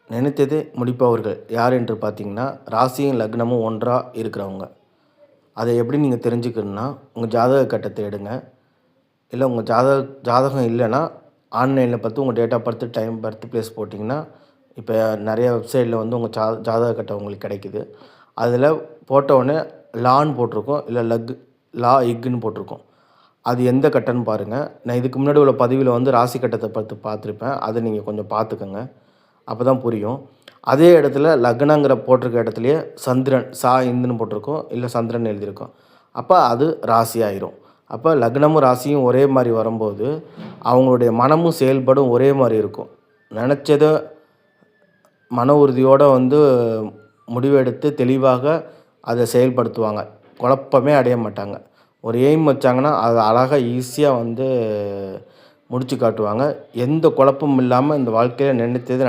நினைத்ததை முடிப்பவர்கள் யார் என்று பார்த்தீங்கன்னா, ராசியும் லக்னமும் ஒன்றா இருக்கிறவங்க. அதை எப்படி நீங்கள் தெரிஞ்சுக்கணுன்னா, உங்கள் ஜாதக கட்டத்தை எடுங்க. இல்லை உங்கள் ஜாதகம் இல்லைன்னா, ஆன்லைனில் பார்த்து உங்கள் date of birth, time, birth place போட்டிங்கன்னா, இப்போ நிறைய வெப்சைட்டில் வந்து உங்கள் ஜாதக கட்டம் உங்களுக்கு கிடைக்குது. அதில் போட்டவுடனே லான்னு போட்டிருக்கும், இல்லை லா இக்குன்னு போட்டிருக்கும். அது எந்த கட்டம்னு பாருங்கள். நான் இதுக்கு முன்னாடி உள்ள பதிவில் வந்து ராசி கட்டத்தை பார்த்துருப்பேன். அதை நீங்கள் கொஞ்சம் பார்த்துக்கோங்க. அப்போ தான் புரியும். அதே இடத்துல லக்னங்கிற போட்டிருக்க இடத்துலையே சந்திரன் இந்துன்னு போட்டிருக்கும், இல்லை சந்திரன் எழுதியிருக்கும். அப்போ அது ராசி ஆயிரும். அப்போ லக்னமும் ராசியும் ஒரே மாதிரி வரும்போது அவங்களுடைய மனமும் செயல்படும் ஒரே மாதிரி இருக்கும். நினச்சதை மன உறுதியோடு வந்து முடிவெடுத்து தெளிவாக அதை செயல்படுத்துவாங்க. குழப்பமே அடைய மாட்டாங்க. ஒரு எய்ம் வச்சாங்கன்னா அதை அழகாக ஈஸியாக வந்து முடித்து காட்டுவாங்க. எந்த குழப்பமும் இல்லாமல் இந்த வாழ்க்கையில் நினைத்தது